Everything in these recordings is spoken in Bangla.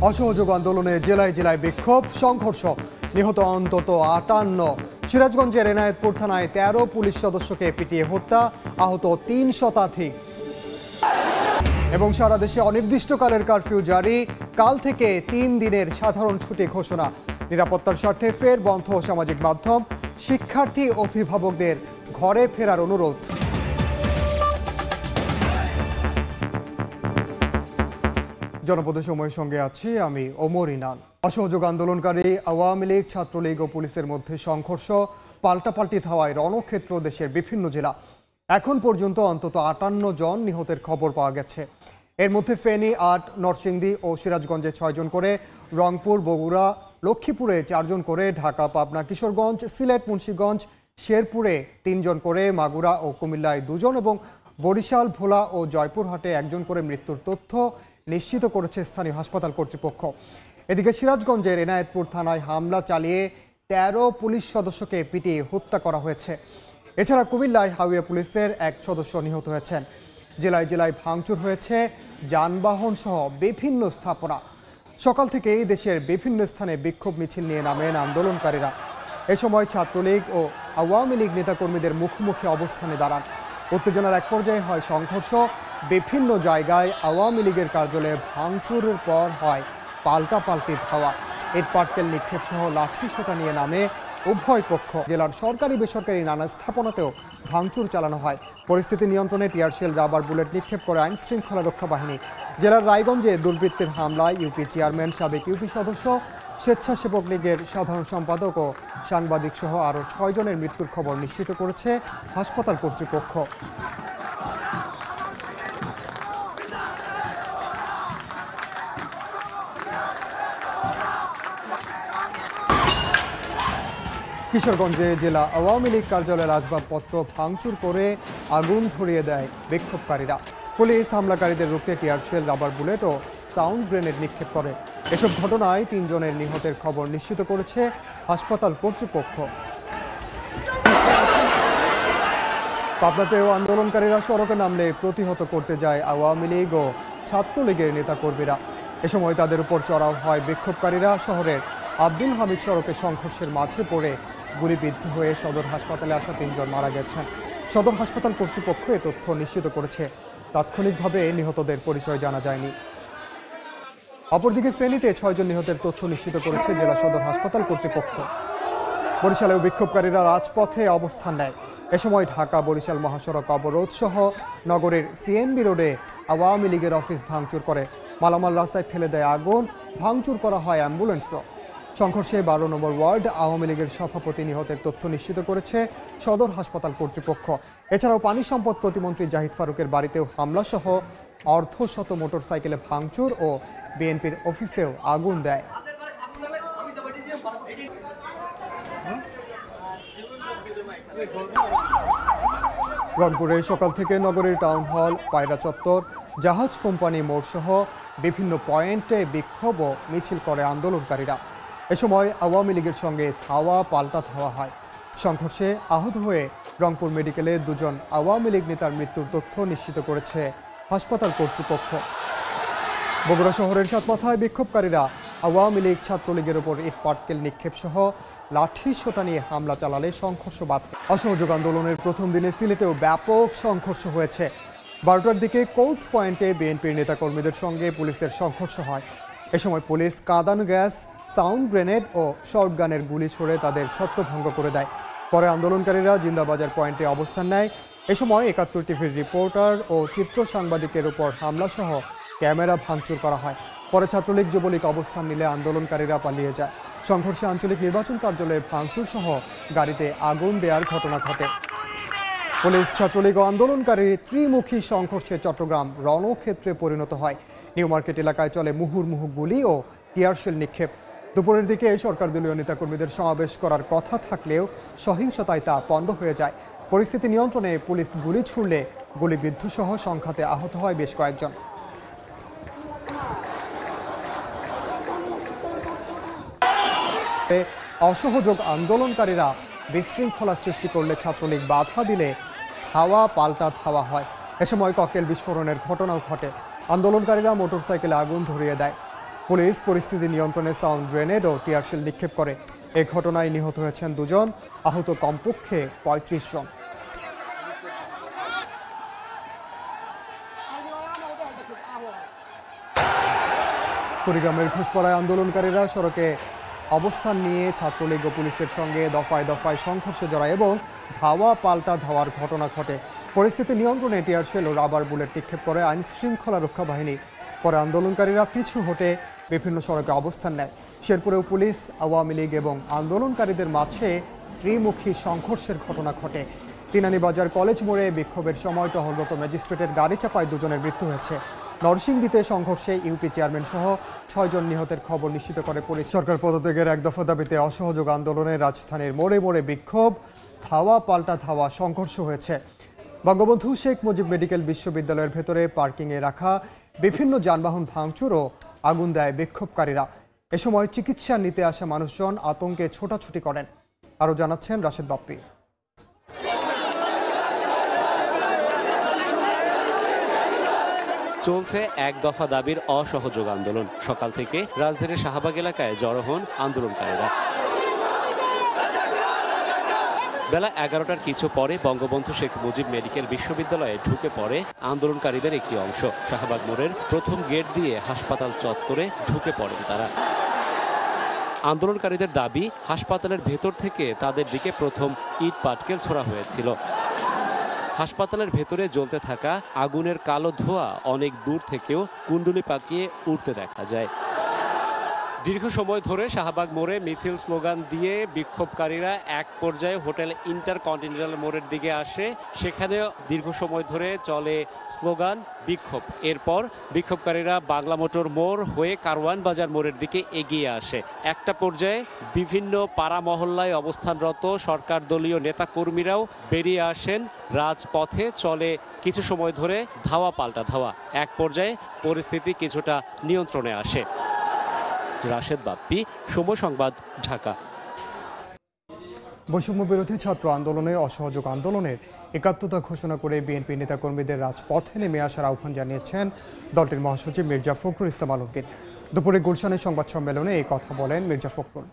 অসহযোগ আন্দোলনে জেলায় জেলায় বিক্ষোভ সংঘর্ষ, নিহত অন্তত 58। সিরাজগঞ্জের এনায়েতপুর থানায় 13 পুলিশ সদস্যকে পিটিয়ে হত্যা, আহত 3 শতাধিক। এবং সারা দেশে অনির্দিষ্টকালের কারফিউ জারি, কাল থেকে 3 দিনের সাধারণ ছুটি ঘোষণা। নিরাপত্তার স্বার্থে ফের বন্ধ সামাজিক মাধ্যম, শিক্ষার্থী অভিভাবকদের ঘরে ফেরার অনুরোধ। জনপদের সময়ের সঙ্গে আছি আমি ওমর ইনান। অসহযোগ আন্দোলনকারী আওয়ামী লীগ, ছাত্রলীগ ও পুলিশের মধ্যে সংঘর্ষ, পাল্টাপাল্টি ধাওয়ায় রণক্ষেত্র দেশের বিভিন্ন জেলা। এখন পর্যন্ত অন্তত 58 জন নিহতের খবর পাওয়া গেছে। এর মধ্যে ফেনী 8, নরসিংদী ও সিরাজগঞ্জে 6 জন করে, রংপুর, বগুড়া, লক্ষ্মীপুরে 4 জন করে, ঢাকা, পাবনা, কিশোরগঞ্জ, সিলেট, মুন্সিগঞ্জ, শেরপুরে 3 জন করে, মাগুরা ও কুমিল্লায় 2 জন এবং বরিশাল, ভোলা ও জয়পুরহাটে 1 জন করে মৃত্যুর তথ্য নিশ্চিত করেছে স্থানীয় হাসপাতাল কর্তৃপক্ষ। এদিকে সিরাজগঞ্জের এনায়েতপুর থানায় হামলা চালিয়ে 13 পুলিশ সদস্যকে পিটিয়ে হত্যা করা হয়েছে। এছাড়া কুমিল্লায় হাইওয়ে পুলিশের 1 সদস্য নিহত হয়েছেন। জেলায় জেলায় ভাঙচুর হয়েছে যানবাহন সহ বিভিন্ন স্থাপনা। সকাল থেকেই দেশের বিভিন্ন স্থানে বিক্ষোভ মিছিল নিয়ে নামেন আন্দোলনকারীরা। এ সময় ছাত্রলীগ ও আওয়ামী লীগ নেতাকর্মীদের মুখোমুখি অবস্থানে দাঁড়ান। উত্তেজনার এক পর্যায়ে হয় সংঘর্ষ। বিভিন্ন জায়গায় আওয়ামী লীগের কার্যালয়ে ভাঙচুরের পর হয় পাল্টাপাল্টি ধাওয়া, ইটপাটকেল নিক্ষেপ সহ লাঠি সোঁটা নিয়ে নামে উভয় পক্ষ। জেলার সরকারি বেসরকারি নানা স্থাপনাতেও ভাঙচুর চালানো হয়। পরিস্থিতি নিয়ন্ত্রণে টিয়ারশেল, রাবার বুলেট নিক্ষেপ করে আইন শৃঙ্খলা রক্ষা বাহিনী। জেলার রায়গঞ্জে দুর্বৃত্তের হামলায় ইউপি চেয়ারম্যান, সাবেক ইউপি সদস্য, স্বেচ্ছাসেবক লীগের সাধারণ সম্পাদক ও সাংবাদিক সহ আরও 6 জনের মৃত্যুর খবর নিশ্চিত করেছে হাসপাতাল কর্তৃপক্ষ। কিশোরগঞ্জে জেলা আওয়ামী লীগ কার্যালয়ের আসবাবপত্র ভাঙচুর করে আগুন ধরিয়ে দেয় বিক্ষোভকারীরা। পুলিশ হামলাকারীদের রুখতে টিয়ারশেল, রাবার বুলেট ও সাউন্ড গ্রেনেড নিক্ষেপ করে। এসব ঘটনায় 3 জনের নিহতের খবর নিশ্চিত করেছে হাসপাতাল কর্তৃপক্ষ। পাবনাতেও আন্দোলনকারীরা সড়কে নামলে প্রতিহত করতে যায় আওয়ামী লীগ ও ছাত্রলীগের নেতাকর্মীরা। এ সময় তাদের উপর চড়াও হয় বিক্ষোভকারীরা। শহরের আব্দুল হামিদ সড়কে সংঘর্ষের মাঝে পড়ে গুলিবিদ্ধ হয়ে সদর হাসপাতালে আসা 3 জন মারা গেছেন। সদর হাসপাতাল কর্তৃপক্ষ এ তথ্য নিশ্চিত করেছে। তাৎক্ষণিকভাবে নিহতদের পরিচয় জানা যায়নি। অপরদিকে ফেনীতে 6 জন নিহতের তথ্য নিশ্চিত করেছে জেলা সদর হাসপাতাল কর্তৃপক্ষ। বরিশালেও বিক্ষোভকারীরা রাজপথে অবস্থান নেয়। এ সময় ঢাকা বরিশাল মহাসড়ক অবরোধ সহ নগরের সিএনবি রোডে আওয়ামী লীগের অফিস ভাঙচুর করে। মালামাল রাস্তায় ফেলে দেয় আগুন, ভাঙচুর করা হয় অ্যাম্বুলেন্সও। সংঘর্ষে 12 নম্বর ওয়ার্ড আওয়ামী লীগের সভাপতি নিহতের তথ্য নিশ্চিত করেছে সদর হাসপাতাল কর্তৃপক্ষ। এছাড়াও পানি সম্পদ প্রতিমন্ত্রী জাহিদ ফারুকের বাড়িতেও হামলা সহ অর্ধশত মোটরসাইকেলে ভাঙচুর ও বিএনপির অফিসেও আগুন দেয়। রংপুরে সকাল থেকে নগরীর টাউন হল, পায়রা চত্বর, জাহাজ কোম্পানি মোড় সহ বিভিন্ন পয়েন্টে বিক্ষোভ ও মিছিল করে আন্দোলনকারীরা। এ সময় আওয়ামী লীগের সঙ্গে ধাওয়া পাল্টা ধাওয়া হয়। সংঘর্ষে আহত হয়ে রংপুর মেডিকেলে 2 জন আওয়ামী লীগ নেতার মৃত্যুর তথ্য নিশ্চিত করেছে হাসপাতাল কর্তৃপক্ষ। বগুড়া শহরের সাতমাথায় বিক্ষোভকারীরা আওয়ামী লীগ, ছাত্রলীগের ওপর ইটপাটকেল নিক্ষেপ সহ লাঠি সোঁটা নিয়ে হামলা চালালে সংঘর্ষ বাধে। অসহযোগ আন্দোলনের প্রথম দিনে সিলেটেও ব্যাপক সংঘর্ষ হয়েছে। 12টার দিকে কোর্ট পয়েন্টে বিএনপির নেতাকর্মীদের সঙ্গে পুলিশের সংঘর্ষ হয়। এ সময় পুলিশ কাঁদানো গ্যাস, সাউন্ড গ্রেনেড ও শর্টগানের গুলি ছুড়ে তাদের ছত্রভঙ্গ করে দেয়। পরে আন্দোলনকারীরা জিন্দাবাজার পয়েন্টে অবস্থান নেয়। এ সময় 71 টিভির রিপোর্টার ও চিত্র সাংবাদিকের উপর হামলা সহ ক্যামেরা ভাঙচুর করা হয়। পরে ছাত্রলীগ, যুবলীগ অবস্থান নিলে আন্দোলনকারীরা পালিয়ে যায়। সংঘর্ষে আঞ্চলিক নির্বাচন কার্যালয়ে ভাঙচুর সহ গাড়িতে আগুন দেওয়ার ঘটনা ঘটে। পুলিশ, ছাত্রলীগ ও আন্দোলনকারী ত্রিমুখী সংঘর্ষে চট্টগ্রাম রণক্ষেত্রে পরিণত হয়। নিউ মার্কেট এলাকায় চলে মুহুর্মুহু গুলি ও টিয়ারশেল নিক্ষেপ। দুপুরের দিকে সরকার দলীয় নেতাকর্মীদের সমাবেশ করার কথা থাকলেও সহিংসতায় তা পণ্ড হয়ে যায়। পরিস্থিতি নিয়ন্ত্রণে পুলিশ গুলি ছুড়লে গুলিবিদ্ধ সহ সংঘাতে আহত হয় বেশ কয়েকজন। অসহযোগ আন্দোলনকারীরা বিশৃঙ্খলা সৃষ্টি করলে ছাত্রলীগ বাধা দিলে ধাওয়া পাল্টা ধাওয়া হয়। এ সময় ককটেল বিস্ফোরণের ঘটনাও ঘটে। আন্দোলনকারীরা মোটরসাইকেলে আগুন ধরিয়ে দেয়। পুলিশ পরিস্থিতি নিয়ন্ত্রণে সাউন্ড গ্রেনেড ও টিয়ারশেল নিক্ষেপ করে। এ ঘটনায় নিহত হয়েছেন 2 জন, আহত কমপক্ষে 35 জন। কুড়িগ্রামের ঘোষপাড়ায় আন্দোলনকারীরা সড়কে অবস্থান নিয়ে ছাত্রলীগ ও পুলিশের সঙ্গে দফায় দফায় সংঘর্ষে জড়ায় এবং ধাওয়া পাল্টা ধাওয়ার ঘটনা ঘটে। পরিস্থিতি নিয়ন্ত্রণে টিয়ারশেল ও রাবার বুলেট নিক্ষেপ করে আইন শৃঙ্খলা রক্ষা বাহিনী। পরে আন্দোলনকারীরা পিছু হটে বিভিন্ন সড়কে অবস্থান নেয়। শেরপুরেও পুলিশ, আওয়ামী লীগ এবং আন্দোলনকারীদের মাঝে ত্রিমুখী সংঘর্ষের ঘটনা ঘটে। তিনানীবাজার কলেজ মোড়ে বিক্ষোভের সময় টহলরত ম্যাজিস্ট্রেটের গাড়ি চাপায় 2 জনের মৃত্যু হয়েছে। নরসিংদীতে সংঘর্ষে ইউপি চেয়ারম্যান সহ 6 জন নিহতের খবর নিশ্চিত করে পুলিশ। সরকার পদত্যাগের 1 দফা দাবিতে অসহযোগ আন্দোলনে রাজধানীর মোড়ে মোড়ে বিক্ষোভ, ধাওয়া পাল্টা ধাওয়া সংঘর্ষ হয়েছে। বঙ্গবন্ধু শেখ মুজিব মেডিকেল বিশ্ববিদ্যালয়ের ভেতরে পার্কিংয়ে রাখা বিভিন্ন যানবাহন ভাঙচুর ও আগুন দেয় বিক্ষোভকারীরা। এ সময় চিকিৎসা নিতে আসা মানুষজন আতঙ্কে ছোটাছুটি করেন। আরও জানাচ্ছেন রাশেদ বাপ্পি। চলছে 1 দফা দাবির অসহযোগ আন্দোলন। সকাল থেকে রাজধানীর শাহবাগ এলাকায় জড়ো হন আন্দোলনকারীরা। বেলা 11টার কিছু পরে বঙ্গবন্ধু শেখ মুজিব মেডিকেল বিশ্ববিদ্যালয়ে ঢুকে পড়ে আন্দোলনকারীদের একটি অংশ। শাহবাগ মোড়ের প্রথম গেট দিয়ে হাসপাতাল চত্বরে ঢুকে পড়েন তারা। আন্দোলনকারীদের দাবি, হাসপাতালের ভেতর থেকে তাদের দিকে প্রথম ইট পাটকেল ছোড়া হয়েছিল। হাসপাতালের ভেতরে জ্বলতে থাকা আগুনের কালো ধোঁয়া অনেক দূর থেকেও কুণ্ডুলি পাকিয়ে উঠতে দেখা যায়। দীর্ঘ সময় ধরে শাহবাগ মোড়ে মিছিল স্লোগান দিয়ে বিক্ষোভকারীরা এক পর্যায়ে হোটেল ইন্টারকন্টিনেন্টাল মোড়ের দিকে আসে। সেখানে দীর্ঘ সময় ধরে চলে স্লোগান, বিক্ষোভ। এরপর বিক্ষোভকারীরা বাংলা মোটর মোড় হয়ে কারওয়ান বাজার মোড়ের দিকে এগিয়ে আসে। একটা পর্যায়ে বিভিন্ন পাড়া মহল্লায় অবস্থানরত সরকার দলীয় নেতাকর্মীরাও বেরিয়ে আসেন রাজপথে। চলে কিছু সময় ধরে ধাওয়া পাল্টা ধাওয়া। এক পর্যায়ে পরিস্থিতি কিছুটা নিয়ন্ত্রণে আসে। রাশেদ বাপ্পি, সময় সংবাদ, ঢাকা। বৈষম্য বিরোধী ছাত্র আন্দোলনে অসহযোগ আন্দোলনের একাত্মতা ঘোষণা করে বিএনপি নেতাকর্মীদের রাজপথে নেমে আসার আহ্বান জানিয়েছেন দলটির মহাসচিব মির্জা ফখরুল ইসলাম আলমগীর। দুপুরে গুলশানের সংবাদ সম্মেলনে এই কথা বলেন মির্জা ফখরুল।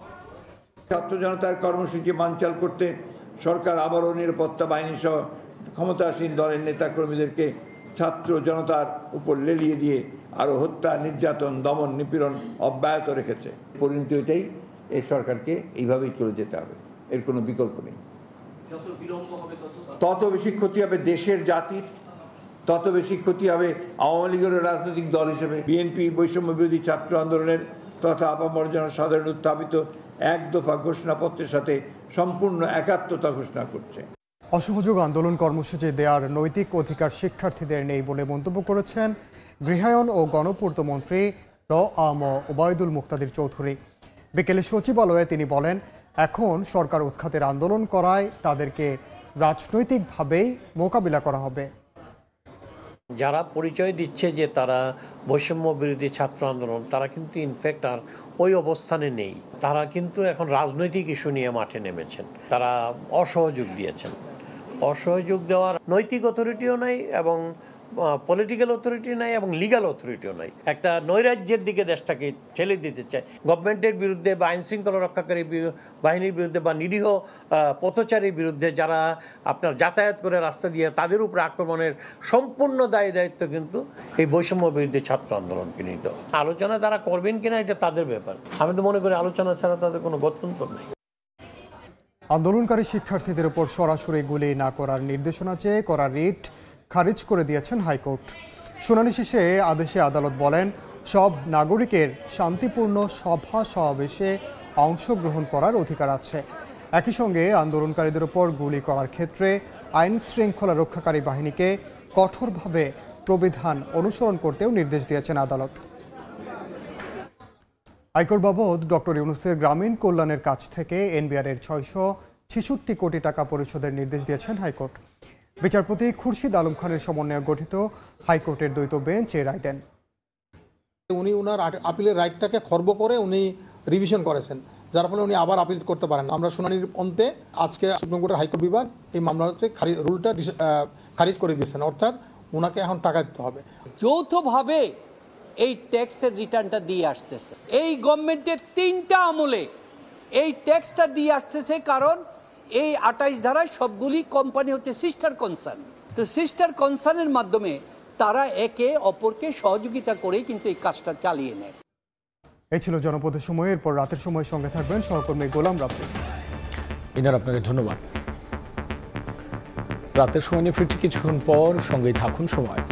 ছাত্র জনতার কর্মসূচি বানচাল করতে সরকার আবারও নিরাপত্তা বাহিনী সহ ক্ষমতাসীন দলের নেতাকর্মীদেরকে ছাত্র জনতার উপর লেলিয়ে দিয়ে আরও হত্যা, নির্যাতন, দমন, নিপীড়ন অব্যাহত রেখেছে। পরিণতি এটাই, এই সরকারকে এইভাবেই চলে যেতে হবে, এর কোনো বিকল্প নেই। তত বেশি ক্ষতি হবে দেশের, জাতির, তত বেশি ক্ষতি হবে আওয়ামী লীগের রাজনৈতিক দল হিসেবে। বিএনপি বৈষম্য বিরোধী ছাত্র আন্দোলনের তথা আপামর জনসাধারণ উত্থাপিত 1 দফা ঘোষণাপত্রের সাথে সম্পূর্ণ একাত্মতা ঘোষণা করছে। অসহযোগ আন্দোলন কর্মসূচি দেওয়ার নৈতিক অধিকার শিক্ষার্থীদের নেই বলে মন্তব্য করেছেন গৃহায়ন ও গণপূর্ত মন্ত্রী আম ওবায়দুল মুক্তাদির চৌধুরী। বিকেলে সচিবালয়ে তিনি বলেন, এখন সরকার উৎখাতের আন্দোলন করায় তাদেরকে রাজনৈতিকভাবেই মোকাবিলা করা হবে। যারা পরিচয় দিচ্ছে যে তারা বৈষম্য বিরোধী ছাত্র আন্দোলন, তারা কিন্তু ইনফ্যাক্ট আর ওই অবস্থানে নেই। তারা কিন্তু এখন রাজনৈতিক ইস্যু নিয়ে মাঠে নেমেছেন। তারা অসহযোগ দিয়েছেন। অসহযোগ দেওয়ার নৈতিক অথরিটিও নাই এবং পলিটিক্যাল অথরিটি নাই এবং লিগ্যাল অথরিটিও নাই। একটা নৈরাজ্যের দিকে দেশটাকে ঠেলে দিতে চায়। গভর্নমেন্টের বিরুদ্ধে বা আইন শৃঙ্খলা রক্ষাকারী বাহিনীর বিরুদ্ধে বা নিরীহ পথচারীর বিরুদ্ধে যারা আপনার যাতায়াত করে রাস্তা দিয়ে তাদের উপর আক্রমণের সম্পূর্ণ দায়িত্ব কিন্তু এই বৈষম্য বিরুদ্ধে ছাত্র আন্দোলনকে নিত। আলোচনা তারা করবেন কিনা এটা তাদের ব্যাপার। আমি তো মনে করি আলোচনা ছাড়া তাদের কোনো গত্যন্তর নেই। আন্দোলনকারী শিক্ষার্থীদের উপর সরাসরি গুলি না করার নির্দেশনা চেয়ে করা রিট খারিজ করে দিয়েছেন হাইকোর্ট। শুনানি শেষে আদেশে আদালত বলেন, সব নাগরিকের শান্তিপূর্ণ সভা সমাবেশে অংশগ্রহণ করার অধিকার আছে। একই সঙ্গে আন্দোলনকারীদের উপর গুলি করার ক্ষেত্রে আইন শৃঙ্খলা রক্ষাকারী বাহিনীকে কঠোরভাবে প্রবিধান অনুসরণ করতেও নির্দেশ দিয়েছেন আদালত। আয়কর বাবদ ডক্টর ইউনূসের গ্রামীণ কল্যাণের কাছ থেকে এনবিআরের 666 কোটি টাকা পরিশোধের নির্দেশ দিয়েছেন হাইকোর্ট। বিচারপতি খুরশিদ আলম খানের সমন্বয়ে গঠিত হাইকোর্টের দ্বৈত বেঞ্চ এই রায় দেন। উনি ওনার আপিলের রাইটটাকে খর্ব করে উনি রিভিশন করেছেন, যার ফলে উনি আবার আপিল করতে পারেন। আমরা শুনানির অন্তে আজকে সুপ্রিম কোর্টের হাইকোর্ট বিভাগ এই মামলাতে রুলটা খারিজ করে দিয়েছেন, অর্থাৎ ওনাকে এখন টাকা দিতে হবে। যৌথভাবে এই ট্যাক্সের রিটার্নটা দিয়ে আসতেছে। এই গভর্নমেন্টের 3টা আমলে এই ট্যাক্সটা দিয়ে আসতেছে, কারণ এই 28 ধারায় সবগুলি কোম্পানি হচ্ছে সিস্টার কনসার্ন। তো সিস্টার কনসার্নের মাধ্যমে তারা একে অপরকে সহযোগিতা করেই কিন্তু এই কাজটা চালিয়ে নেয়। এই ছিল জনপদের সময়। এরপর রাতের সময় সঙ্গে থাকবেন সহকর্মী গোলাম রাব্বি। ইনার আপনাকে ধন্যবাদ। রাতের সময় নিয়ে ফিরছি কিছুক্ষণ পর, সঙ্গেই থাকুন সময়।